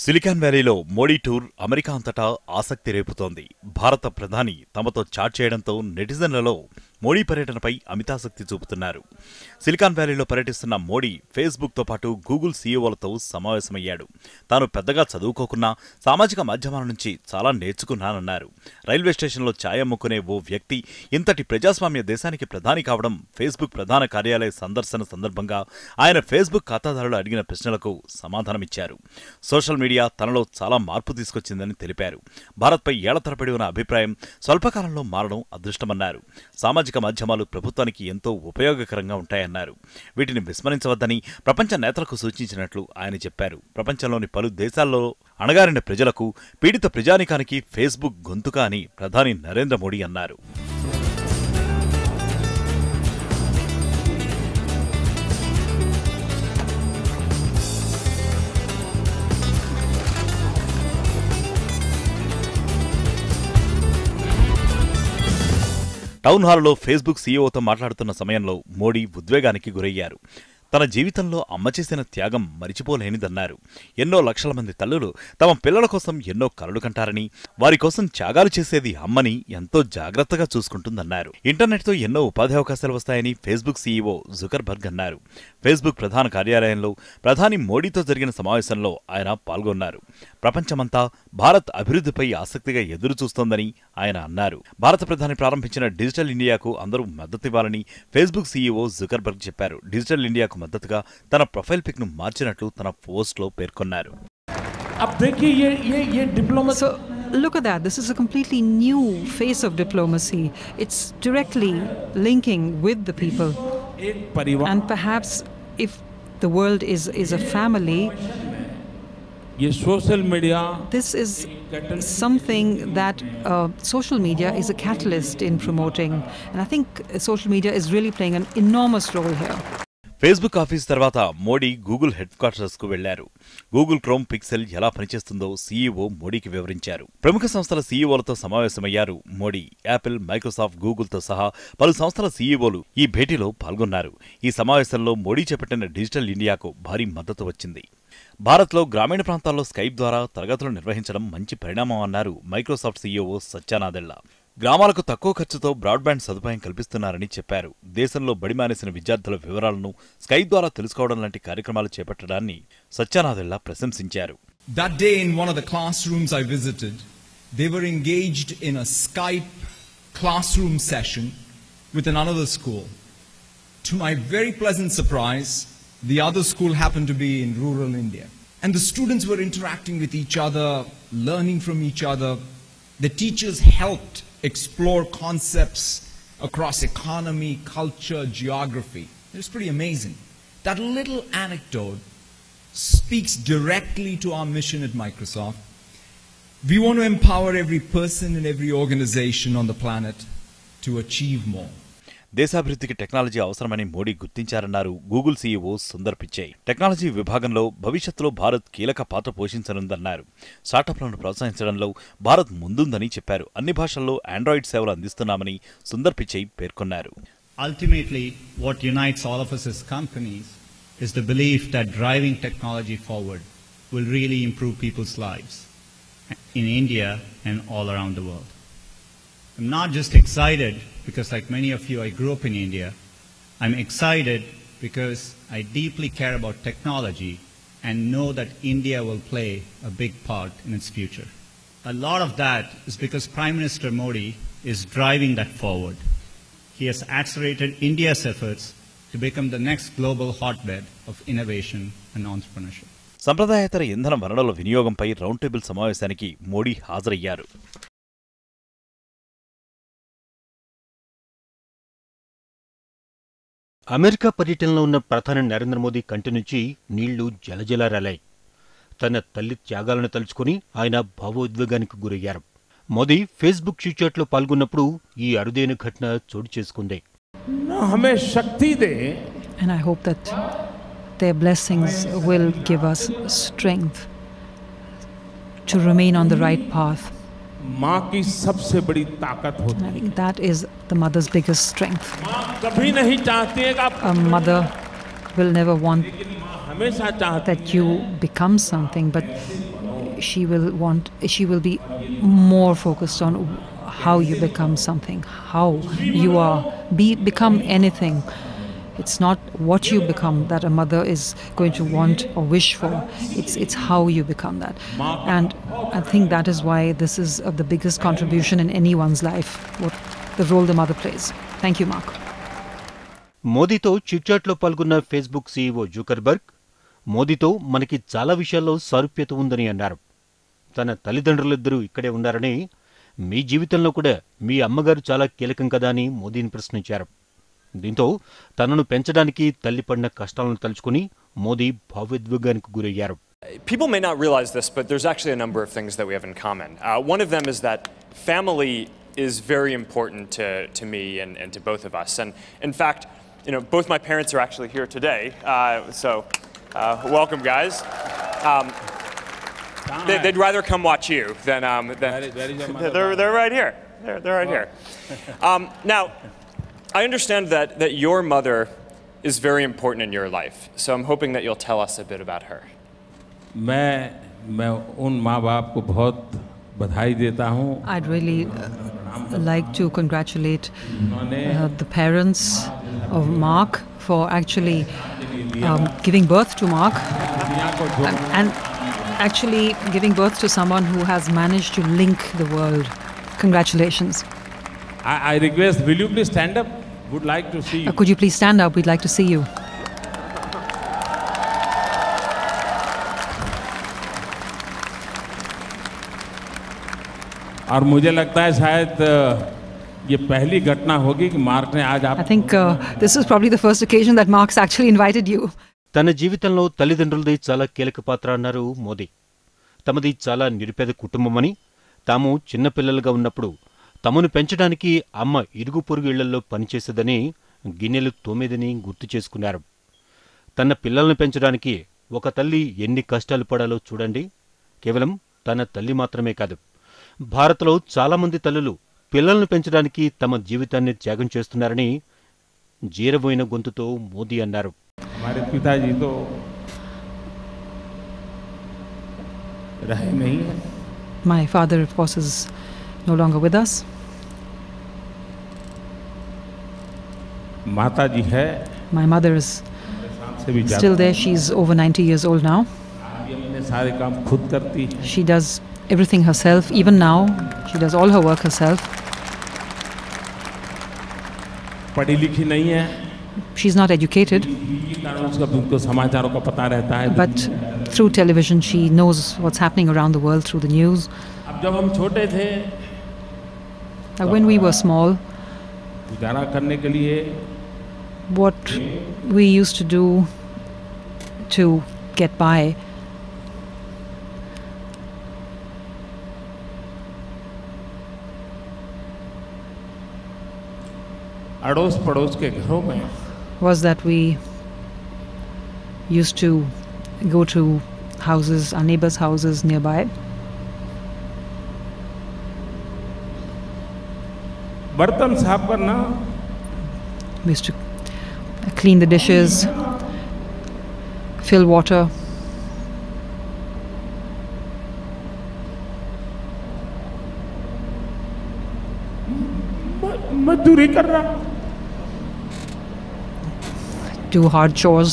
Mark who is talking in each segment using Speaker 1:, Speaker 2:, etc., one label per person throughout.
Speaker 1: Silicon వ్యాలీలో Modi tour America అంతటా ఆసక్తి రేపుతోంది. భారత ప్రధాని తమతో చాట్ చేయడంతో నెటిజన్లలో మోడీ పర్యటనపై అమితాసక్తి చూపుతున్నారు. సిలికాన్ వ్యాలీలో పర్యటిస్తున్న మోడీ ఫేస్బుక్తో పాటు గూగుల్ సీఈఓలతో సమావేశమయ్యాడు. తాను పెద్దగా చదువుకోకున్నా సామాజిక మాధ్యమాల నుంచి చాలా నేర్చుకున్నానన్నారు. రైల్వే స్టేషన్లో ఛాయ్ అమ్ముకునే ఓ వ్యక్తి ఇంతటి ప్రజాస్వామ్య దేశానికి ప్రధాని కావడం ఫేస్బుక్ ప్రధాన కార్యాలయ సందర్శన సందర్భంగా ఆయన ఫేస్బుక్ ఖాతాదారులు అడిగిన ప్రశ్నలకు సమాధానమిచ్చారు. సోషల్ మీడియా తనలో చాలా మార్పు తీసుకొచ్చిందని తెలిపారు. భారత్పై ఏళ్ల తరబడి ఉన్న అభిప్రాయం స్వల్పకాలంలో మారడం అదృష్టమన్నారు. సామాజిక మాధ్యమాలు ప్రభుత్వానికి ఎంతో ఉపయోగకరంగా ఉంటాయన్నారు. వీటిని విస్మరించవద్దని ప్రపంచ నేతలకు సూచించినట్లు ఆయన చెప్పారు. ప్రపంచంలోని పలు దేశాల్లో అణగారిన ప్రజలకు, పీడిత ప్రజానికానికి ఫేస్బుక్ గొంతుక అని ప్రధాని నరేంద్ర మోడీ అన్నారు. టౌన్ హాల్లో ఫేస్బుక్ సీఈఓతో మాట్లాడుతున్న సమయంలో మోడీ ఉద్వేగానికి గురయ్యారు. తన జీవితంలో అమ్మ చేసిన త్యాగం మరిచిపోలేనిదన్నారు. ఎన్నో లక్షల మంది తల్లులు తమ పిల్లల కోసం ఎన్నో కలలు కంటారని, వారి కోసం త్యాగాలు చేసేది అమ్మని ఎంతో జాగ్రత్తగా చూసుకుంటుందన్నారు. ఇంటర్నెట్తో ఎన్నో ఉపాధి అవకాశాలు వస్తాయని ఫేస్బుక్ సీఈఓ జుకర్బర్గ్ అన్నారు. ఫేస్బుక్ ప్రధాన కార్యాలయంలో ప్రధాని మోడీతో జరిగిన సమావేశంలో ఆయన పాల్గొన్నారు. ప్రపంచమంతా భారత్ అభివృద్ధిపై ఆసక్తిగా ఎదురు చూస్తోందని ఆయన అన్నారు. భారత ప్రధాని ప్రారంభించిన డిజిటల్ ఇండియాకు అందరూ మద్దతివ్వాలని ఫేస్బుక్ సీఈఓ జుకర్బర్గ్ చెప్పారు. డిజిటల్ ఇండియాకు మద్దతుగా తన ప్రొఫైల్ పిక్ ను మార్చినట్లు తన పోస్ట్ లో పేర్కొన్నారు.
Speaker 2: Look at that. This is a completely new face of diplomacy. It's directly linking with the people. And perhaps if the world is a family, this is something that social media is a catalyst in promoting. And I think social media is really playing an enormous role here.
Speaker 1: Facebook office తర్వాత Modi Google head quarters కు వెళ్లారు. Google chrome pixel ఎలా పనిచేస్తుందో CEO మోడీకి వివరించారు. ప్రముఖ సంస్థల సీఈఓలతో సమావేశమయ్యారు మోడీ. యాపిల్, మైక్రోసాఫ్ట్, గూగుల్తో సహా పలు సంస్థల సీఈఓలు ఈ భేటీలో పాల్గొన్నారు. ఈ సమావేశంలో మోడీ చేపట్టిన డిజిటల్ ఇండియాకు భారీ మద్దతు వచ్చింది. భారత్లో గ్రామీణ ప్రాంతాల్లో స్కైప్ ద్వారా తరగతులు నిర్వహించడం మంచి పరిణామం అన్నారు మైక్రోసాఫ్ట్ సీఈఓ సత్య నాదెళ్ల. గ్రామాలకు తక్కువ ఖర్చుతో బ్రాడ్బ్యాండ్ సదుపాయం కల్పిస్తున్నారని చెప్పారు. దేశంలో బడి మానేసిన విద్యార్థుల వివరాలను స్కైప్ ద్వారా తెలుసుకోవడం లాంటి కార్యక్రమాలు చేపట్టడాన్ని సత్యనాదెళ్ల ప్రశంసించారు.
Speaker 3: That day in one of the classrooms I visited, they were engaged in a Skype classroom session with another school. To my very pleasant surprise, the other school happened to be in rural India. And the students were interacting with each other, learning from each other. The teachers helped explore concepts across economy, culture, geography. It was pretty amazing. That little anecdote speaks directly to our mission at Microsoft. We want to empower every person and every organization on the planet to achieve more.
Speaker 1: దేశాభివృద్ధికి technology అవసరమని మోడీ గుర్తించారన్నారు Google CEO Sundar Pichai. Technology విభాగంలో భవిష్యత్తులో భారత్ కీలక పాత్ర పోషించనుందన్నారు. స్టార్టప్లను ప్రోత్సహించడంలో భారత్ ముందుందని చెప్పారు. అన్ని భాషల్లో ఆండ్రాయిడ్ సేవలు అందిస్తున్నామని సుందర్ పిచై పేర్కొన్నారు.
Speaker 4: Ultimately, what unites all of us as companies is the belief that driving technology forward will really improve people's lives in India and all around the world. I'm not just excited because, like many of you, I grew up in India. I'm excited because I deeply care about technology and know that India will play a big part in its future. A lot of that is because Prime Minister Modi is driving that forward. He has accelerated India's efforts to become the next global hotbed of innovation and entrepreneurship.
Speaker 1: సంప్రదాయేతర ఇంధన వనరుల వినియోగంపై round table సమావేశానికి మోడీ హాజరయ్యారు.
Speaker 5: America పర్యటనలో ఉన్న ప్రధాని నరేంద్ర మోదీ కంటి నుంచి నీళ్లు జలజల రాలాయి. తన తల్లి త్యాగాలను తలుచుకుని ఆయన భావోద్వేగానికి గురయ్యారు. మోదీ ఫేస్బుక్ చిట్చాట్లో పాల్గొన్నప్పుడు ఈ అరుదైన ఘటన చోటు చేసుకుంది.
Speaker 2: And I hope that their blessings will give us strength to remain on the right path.
Speaker 6: माँ की सबसे बड़ी ताकत होती है.
Speaker 2: I think that is the mother's biggest strength.
Speaker 6: माँ कभी नहीं चाहती है कि
Speaker 2: A mother will never want
Speaker 6: हमेशा चाहती
Speaker 2: that you become something, but she will be more focused on how you become something, how you become anything. It's not what you become that a mother is going to want or wish for. It's how you become that. And I think that is why this is the biggest contribution in anyone's life, what the role the mother plays. Thank you, Mark.
Speaker 5: మోదీతో చిట్చాట్లో పాల్గొన్న Facebook CEO Zuckerberg మోదీతో మనకి చాలా విషయాల్లో సారూప్యత ఉందని అన్నారు. తన తల్లిదండ్రులిద్దరూ ఇక్కడే ఉన్నారని, మీ జీవితంలో కూడా మీ అమ్మగారు చాలా కీలకం కదా అని మోదీని ప్రశ్నించారు. దీంతో తనను పెంచడానికి తల్లి పడిన కష్టాలను తలుచుకుని మోదీ భావోద్వేగానికి గురయ్యారు.
Speaker 7: People may not realize this, but there's actually a number of things that we have in common. One of them is that family is very important to me and to both of us. And in fact, both my parents are actually here today. So welcome, guys. They'd rather come watch you than they're right here. They're right here. Now, I understand that your mother is very important in your life. So I'm hoping that you'll tell us a bit about her.
Speaker 6: मैं उन माँ बाप को बहुत बधाई देता हूँ.
Speaker 2: I'd really like to congratulate the parents of Mark for actually giving birth to Mark and actually giving birth to someone who has managed to link the world. Congratulations.
Speaker 6: I request, will you please stand up? Would like to see you.
Speaker 2: Could you please stand up? We'd like to see you.
Speaker 6: और मुझे लगता है शायद ये पहली घटना होगी कि मार्क ने आज आप.
Speaker 2: I think this is probably the first occasion that Mark's actually invited you.
Speaker 5: తన జీవితంలో తల్లిదండ్రులది చాలా కీలక పాత్ర అన్నారు మోదీ. తమది చాలా నిరుపేద కుటుంబమని, తాము చిన్నపిల్లలుగా ఉన్నప్పుడు తమను పెంచడానికి అమ్మ ఇరుగు పొరుగు ఇళ్లలో పనిచేసేదని, గిన్నెలు తోమేదని గుర్తు చేసుకున్నారు. తన పిల్లలను పెంచడానికి ఒక తల్లి ఎన్ని కష్టాలు పడాలో చూడండి. కేవలం తన తల్లి మాత్రమే కాదు, భారత్లో చాలామంది తల్లులు పిల్లలను పెంచడానికి తమ జీవితాన్ని త్యాగం చేస్తున్నారని జీరబోయిన గొంతుతో మోదీ అన్నారు.
Speaker 6: हमारे पिताजी तो रहे नहीं है.
Speaker 2: My father, of course, is no longer with us.
Speaker 6: माता जी है.
Speaker 2: My mother is still there. She's over 90 years old now.
Speaker 6: अपने सारे काम खुद करती है.
Speaker 2: She does everything herself. Even now, she does all her work herself.
Speaker 6: पढ़ी लिखी नहीं है.
Speaker 2: She's not educated,
Speaker 6: उसको समाचारों का पता रहता है.
Speaker 2: but through television she knows what's happening around the world through the news.
Speaker 6: अब जब हम छोटे थे,
Speaker 2: When we were small,
Speaker 6: गुजारा करने के लिए
Speaker 2: what we used to do to get by,
Speaker 6: अड़ोस पड़ोस के घरों में
Speaker 2: was that we used to go to houses, our neighbors' houses nearby.
Speaker 6: बर्तन साफ करना,
Speaker 2: We used to clean the dishes, fill water.
Speaker 6: मजदूरी करना,
Speaker 2: Do hard chores.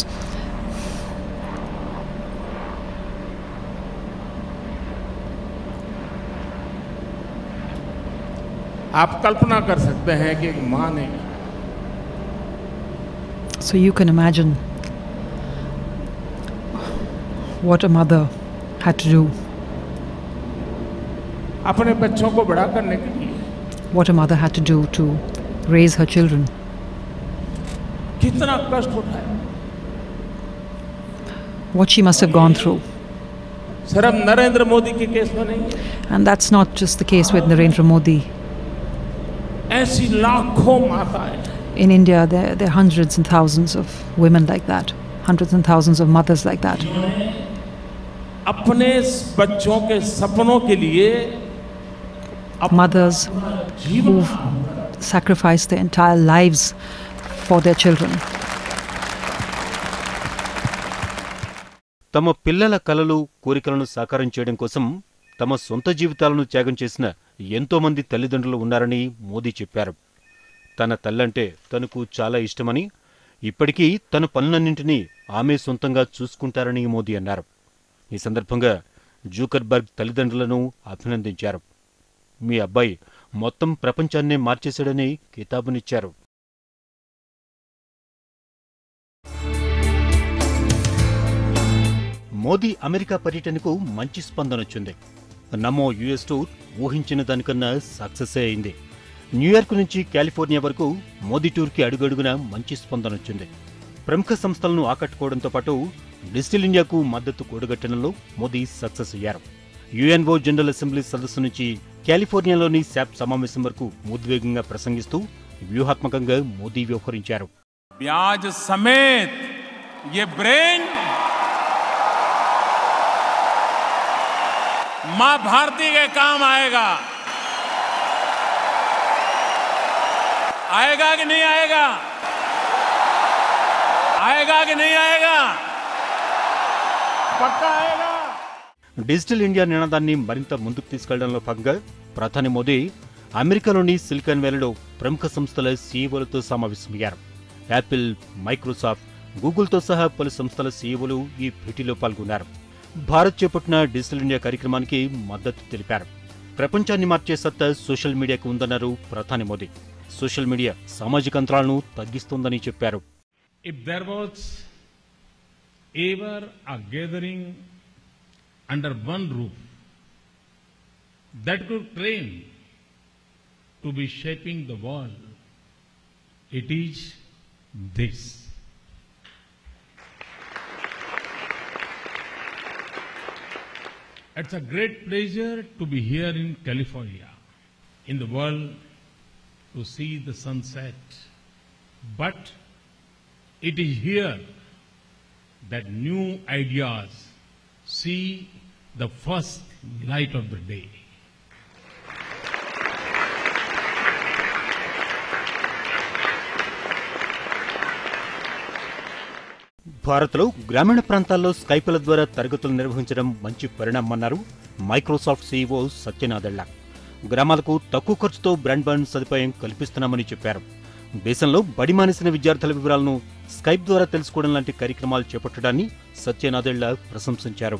Speaker 6: आप कल्पना कर सकते हैं कि एक माँ ने
Speaker 2: So you can imagine what a mother had to do,
Speaker 6: अपने बच्चों को बड़ा करने के लिए
Speaker 2: what a mother had to do to raise her children.
Speaker 6: कितना कष्ट उठाया.
Speaker 2: What she must have gone through.
Speaker 6: सिर्फ नरेंद्र मोदी के केस में नहीं है,
Speaker 2: And that's not just the case with Narendra Modi.
Speaker 6: ऐसी लाखों माताएं
Speaker 2: In India, there are hundreds and thousands of women like that, hundreds and thousands of mothers like that,
Speaker 6: अपने बच्चों के सपनों के लिए
Speaker 2: mothers who've sacrificed their entire lives for their children.
Speaker 5: తమ పిల్లల కలలు కోరికలను సాకారం చేయడం కోసం తమ సొంత జీవితాలను త్యాగం చేసిన ఎంతోమంది తల్లిదండ్రులు ఉన్నారని మోదీ చెప్పారు. తన తల్లంటే తనకు చాలా ఇష్టమని, ఇప్పటికీ తన పనులన్నింటినీ ఆమె సొంతంగా చూసుకుంటారని మోదీ అన్నారు. ఈ సందర్భంగా జూకర్బర్గ్ తల్లిదండ్రులను అభినందించారు. మీ అబ్బాయి మొత్తం ప్రపంచాన్నే మార్చేశాడని కితాబునిచ్చారు. మోదీ అమెరికా పర్యటనకు మంచి స్పందనొచ్చింది. నమో యుఎస్ టూర్ ఊహించిన దానికన్నా సక్సెసే అయింది. న్యూయార్క్ నుంచి కాలిఫోర్నియా వరకు మోదీ టూర్కి అడుగడుగునా మంచి స్పందనొచ్చింది. ప్రముఖ సంస్థలను ఆకట్టుకోవడంతో పాటు డిజిటల్ ఇండియాకు మద్దతు కూడగట్టడంలో మోదీ సక్సెస్ అయ్యారు. యుఎన్ఓ జనరల్ అసెంబ్లీ సదస్సు నుంచి కాలిఫోర్నియాలోని శాప్ సమావేశం వరకు ఉద్వేగంగా ప్రసంగిస్తూ వ్యూహాత్మకంగా మోదీ వ్యవహరించారు.
Speaker 6: ब्याज समेत ये ब्रेन मां भारती के काम आएगा. आएगा कि नहीं आएगा? आएगा कि नहीं आएगा? पक्का आएगा.
Speaker 5: డిజిటల్ ఇండియా నినాదాన్ని మరింత ముందుకు తీసుకెళ్లడంలో భాగంగా ప్రధాని మోదీ అమెరికాలోని సిలికాన్ వ్యాలీలో ప్రముఖ సంస్థల సీఈఓలతో సమావేశమయ్యారు. యాపిల్, మైక్రోసాఫ్ట్, గూగుల్తో సహా పలు సంస్థల సీఈఓలు ఈ భేటీలో పాల్గొన్నారు. భారత్ చేపట్టిన డిజిటల్ ఇండియా కార్యక్రమానికి మద్దతు తెలిపారు. ప్రపంచాన్ని మార్చే సత్తా సోషల్ మీడియాకు ఉందన్నారు ప్రధాని మోదీ. సోషల్ మీడియా సామాజిక అంతరాలను తగ్గిస్తోందని చెప్పారు.
Speaker 8: If there was ever a gathering under one roof that could claim to be shaping the world, it is this. It's a great pleasure to be here in California, in the world, to see the sunset. But it is here that new ideas see the first light of the day.
Speaker 5: భారత్లో గ్రామీణ ప్రాంతాల్లో స్కైపుల ద్వారా తరగతులు నిర్వహించడం మంచి పరిణామమన్నారు Microsoft CEO Satya Nadella. గ్రామాలకు తక్కువ ఖర్చుతో బ్రాడ్బ్యాండ్ సదుపాయం కల్పిస్తున్నామని చెప్పారు. దేశంలో బడి మానేసిన విద్యార్థుల వివరాలను స్కైప్ ద్వారా తెలుసుకోవడం లాంటి కార్యక్రమాలు చేపట్టడాన్ని సత్య నాదెళ్ల ప్రశంసించారు.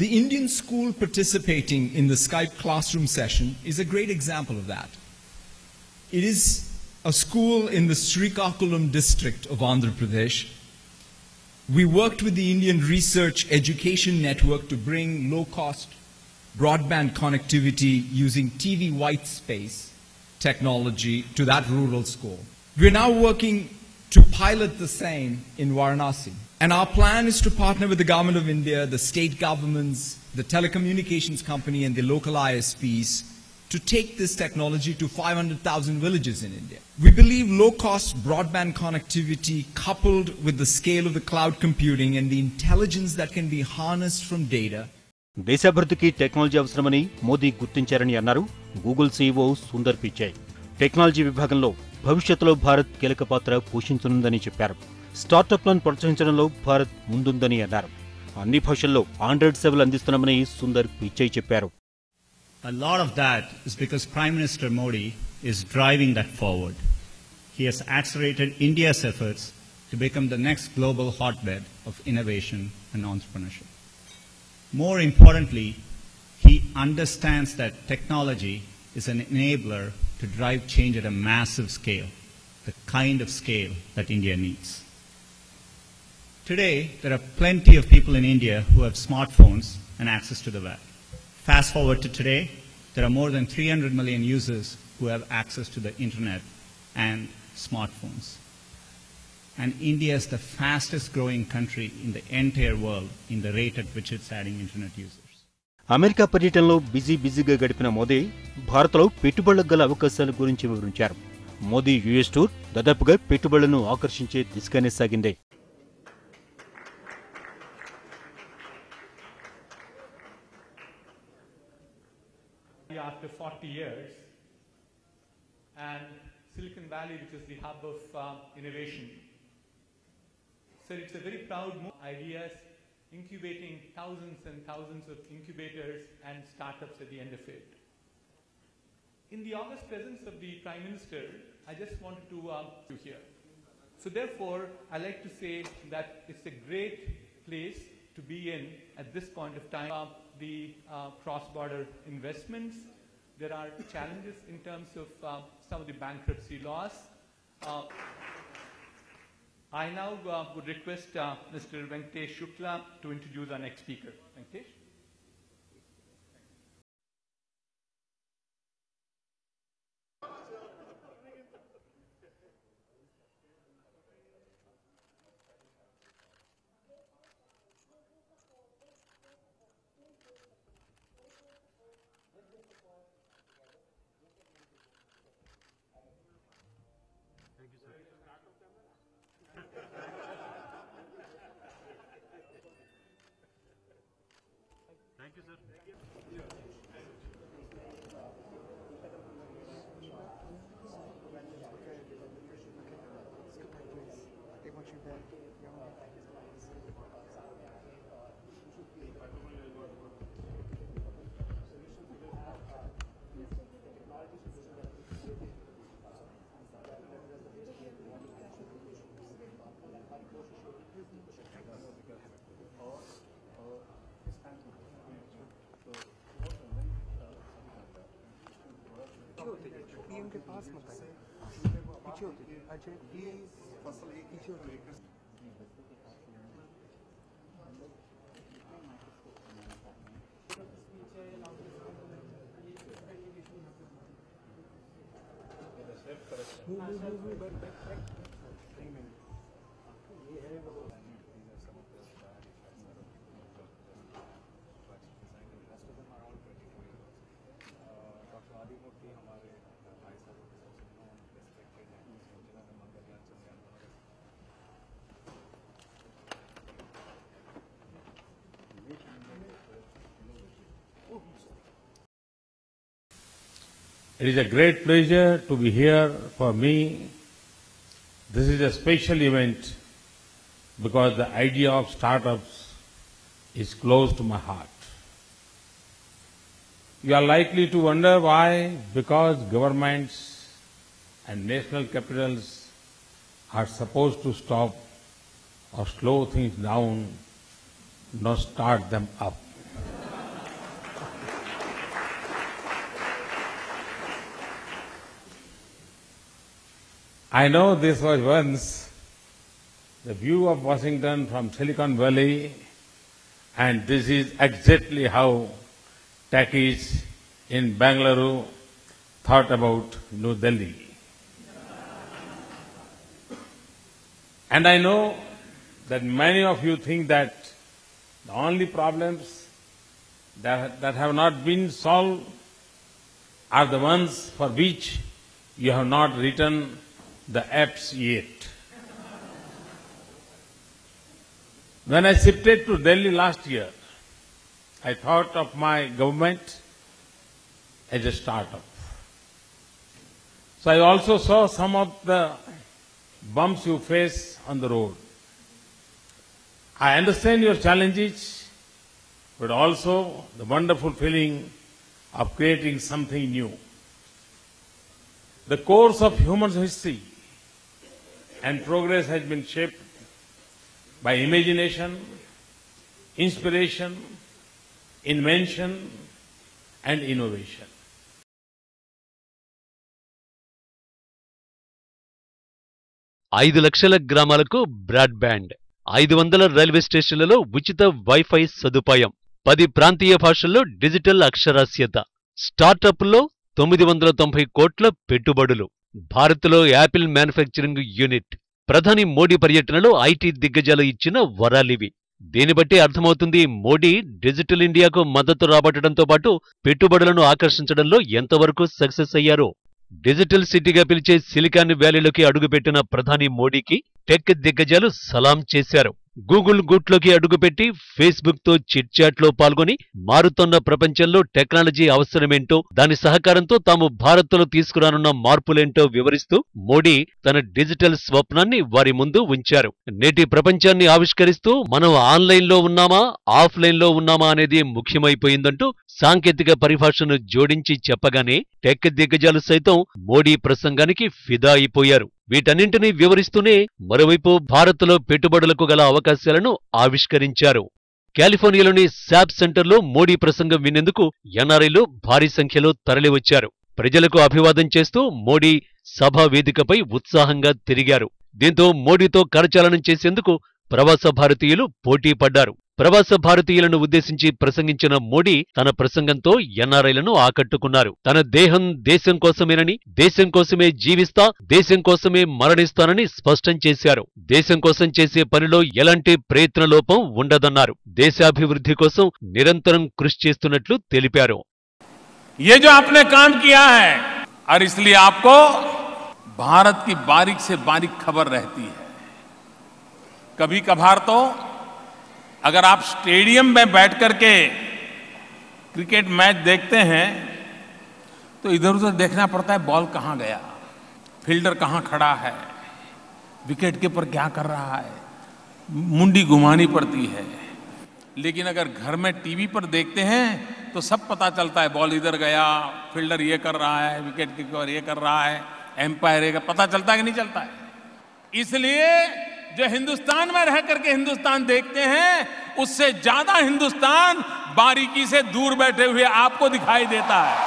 Speaker 3: The Indian school participating in the Skype classroom session is a great example of that. It is a school in the Srikakulam district of Andhra Pradesh. We worked with the Indian Research Education Network to bring low-cost broadband connectivity using TV white space technology to that rural school. We're now working to pilot the same in Varanasi. And our plan is to partner with the Government of India, the state governments, the telecommunications company and the local ISPs to take this technology to 500,000 villages in India. We believe low-cost broadband connectivity coupled with the scale of the cloud computing and the intelligence that can be harnessed from data.
Speaker 5: దేశాభివృద్ధికి technology అవసరమని మోదీ గుర్తించారని అన్నారు Google CEO Sundar Pichai. Technology విభాగంలో భవిష్యత్తులో భారత్ కీలక పాత్ర పోషించనుందని చెప్పారు. స్టార్టప్లను ప్రోత్సహించడంలో భారత్ ముందుందని అన్నారు. అన్ని భాషల్లో ఆండ్రాయిడ్ సేవలు అందిస్తున్నామని సుందర్ పిచాయ్ చెప్పారు.
Speaker 4: A lot of that is because Prime Minister Modi is driving that forward. He has accelerated India's efforts to become the next global hotbed of innovation and entrepreneurship. More importantly, he understands that technology is an enabler to drive change at a massive scale, the kind of scale that India needs. Today, there are plenty of people in India who have smartphones and access to the web. Fast forward to today, there are more than 300 million users who have access to the internet and smartphones. And India is the fastest growing country in the entire world in the rate at which it's adding internet users.
Speaker 5: America పర్యటనలో బిజీగా గడిపిన మోదీ భారత్లో పెట్టుబడులకు గల అవకాశాల గురించి వివరించారు. Modi US tour దాదాపుగా పెట్టుబడులను ఆకర్షించే దిశగానే సాగింది.
Speaker 8: After 40 years, and Silicon Valley, which is the hub of innovation. So it's a very proud move. Ideas
Speaker 9: incubating thousands and thousands of incubators and startups at the end of it. In the august presence of the Prime Minister, I just wanted to hear. So therefore, I like to say that it's a great place to be in at this point of time. The cross-border investments, there are challenges in terms of some of the bankruptcy laws. I now would request Mr. Venkatesh Shukla to introduce our next speaker. Venkatesh.
Speaker 10: के पास मत आइए, पीछे होते Ajay please पीछे होते
Speaker 6: It is a great pleasure to be here for me. This is a special event because the idea of startups is close to my heart. You are likely to wonder why, because governments and national capitals are supposed to stop or slow things down, not start them up. I know this was once the view of Washington from Silicon Valley, and this is exactly how techies in Bangalore thought about New Delhi. And I know that many of you think that the only problems that have not been solved are the ones for which you have not written the apps yet. When I shifted to Delhi last year, I thought of my government as a startup. So I also saw some of the bumps you face on the road. I understand your challenges, but also the wonderful feeling of creating something new. The course of human history and progress has been shaped by imagination, inspiration, invention, and innovation.
Speaker 11: ఐదు లక్షల గ్రామాలకు broadband, 500 railway స్టేషన్లలో ఉచిత wifi సదుపాయం, 10 ప్రాంతీయ భాషల్లో digital అక్షరాస్యత, స్టార్టప్లో 990 కోట్ల పెట్టుబడులు, భారత్లో యాపిల్ మ్యానుఫ్యాక్చరింగ్ యూనిట్. ప్రధాని మోడీ పర్యటనలో ఐటీ దిగ్గజాలు ఇచ్చిన వరాలివి. దీన్ని బట్టి అర్థమవుతుంది మోడీ డిజిటల్ ఇండియాకు మద్దతు రాబట్టడంతో పాటు పెట్టుబడులను ఆకర్షించడంలో ఎంతవరకు సక్సెస్ అయ్యారో. డిజిటల్ సిటీగా పిలిచే సిలికాన్ వ్యాలీలోకి అడుగుపెట్టిన ప్రధాని మోడీకి టెక్ దిగ్గజాలు సలాం చేశారు. గూగుల్ గూట్లోకి అడుగుపెట్టి ఫేస్బుక్తో చిట్చాట్లో పాల్గొని మారుతోన్న ప్రపంచంలో టెక్నాలజీ అవసరమేంటో, దాని సహకారంతో తాము భారత్లో తీసుకురానున్న మార్పులేంటో వివరిస్తూ మోడీ తన డిజిటల్ స్వప్నాన్ని వారి ముందు ఉంచారు. నేటి ప్రపంచాన్ని ఆవిష్కరిస్తూ మనం ఆన్లైన్లో ఉన్నామా, ఆఫ్లైన్లో ఉన్నామా అనేది ముఖ్యమైపోయిందంటూ సాంకేతిక పరిభాషను జోడించి చెప్పగానే టెక్ దిగ్గజాలు సైతం మోడీ ప్రసంగానికి ఫిదా అయిపోయారు. వీటన్నింటినీ వివరిస్తూనే మరోవైపు భారత్లో పెట్టుబడులకు గల అవకాశాలను ఆవిష్కరించారు. కాలిఫోర్నియాలోని శాప్ సెంటర్లో మోడీ ప్రసంగం వినేందుకు ఎన్ఆర్ఐలు భారీ సంఖ్యలో తరలివచ్చారు. ప్రజలకు అభివాదం చేస్తూ మోడీ సభా వేదికపై ఉత్సాహంగా తిరిగారు. దీంతో మోడీతో కరచాలనం చేసేందుకు ప్రవాస భారతీయులు పోటీ పడ్డారు. ప్రవాస భారతీయులను ఉద్దేశించి ప్రసంగించిన మోడీ తన ప్రసంగంతో ఎన్ఆర్ఐలను ఆకట్టుకున్నారు. తన దేహం దేశం కోసమేనని, దేశం కోసమే జీవిస్తా, దేశం కోసమే మరణిస్తానని స్పష్టం చేశారు. దేశం కోసం చేసే పనిలో ఎలాంటి ప్రయత్నలోపం ఉండదన్నారు. దేశాభివృద్ధి కోసం నిరంతరం కృషి చేస్తున్నట్లు తెలిపారు.
Speaker 6: ये जो आपने काम किया है और इसलिए आपको भारत की बारीक से बारीक खबर रहती है. कभी कभार तो अगर आप स्टेडियम में बैठ करके क्रिकेट मैच देखते हैं तो इधर उधर देखना पड़ता है, बॉल कहाँ गया, फील्डर कहाँ खड़ा है, विकेट कीपर क्या कर रहा है, मुंडी घुमानी पड़ती है. लेकिन अगर घर में टीवी पर देखते हैं तो सब पता चलता है, बॉल इधर गया, फील्डर ये कर रहा है, विकेट कीपर ये कर रहा है, एम्पायर ये पता चलता है कि नहीं चलता है. इसलिए जो हिंदुस्तान में रह करके हिंदुस्तान देखते हैं उससे ज्यादा हिंदुस्तान बारीकी से दूर बैठे हुए आपको दिखाई देता है.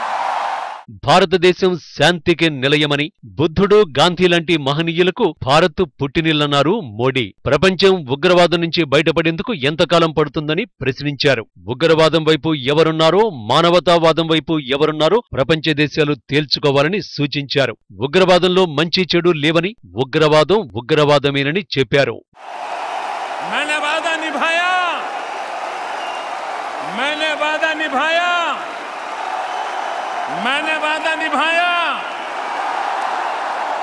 Speaker 11: భారతదేశం శాంతికి నిలయమని, బుద్ధుడు, గాంధీ లాంటి మహనీయులకు భారత్ పుట్టినిల్లన్నారు మోడీ. ప్రపంచం ఉగ్రవాదం నుంచి బయటపడేందుకు ఎంతకాలం పడుతుందని ప్రశ్నించారు. ఉగ్రవాదం వైపు ఎవరున్నారో, మానవతావాదం వైపు ఎవరున్నారో ప్రపంచ దేశాలు తేల్చుకోవాలని సూచించారు. ఉగ్రవాదంలో మంచి చెడు లేవని, ఉగ్రవాదం ఉగ్రవాదమేనని చెప్పారు.
Speaker 6: मैंने वादा निभाया,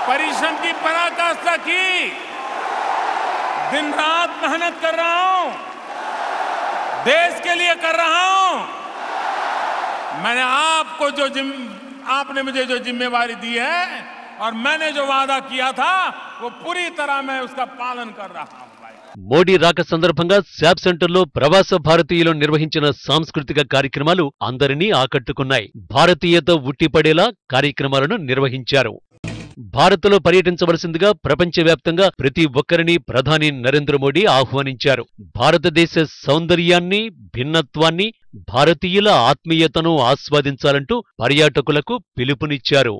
Speaker 6: परिश्रम की पराकाष्ठा की, दिन रात मेहनत कर रहा हूं, देश के लिए कर रहा हूं. मैंने आपको आपने मुझे जो जिम्मेवारी दी है और मैंने जो वादा किया था वो पूरी तरह मैं उसका पालन कर रहा हूं.
Speaker 11: మోడీ రాక సందర్భంగా శాప్ సెంటర్లో ప్రవాస భారతీయులు నిర్వహించిన సాంస్కృతిక కార్యక్రమాలు అందరినీ ఆకట్టుకున్నాయి. భారతీయత ఉట్టిపడేలా కార్యక్రమాలను నిర్వహించారు. భారత్లో పర్యటించవలసిందిగా ప్రపంచవ్యాప్తంగా ప్రతి ఒక్కరిని ప్రధాని నరేంద్ర మోడీ ఆహ్వానించారు. భారతదేశ సౌందర్యాన్ని, భిన్నత్వాన్ని, భారతీయుల ఆత్మీయతను ఆస్వాదించాలంటూ పర్యాటకులకు పిలుపునిచ్చారు.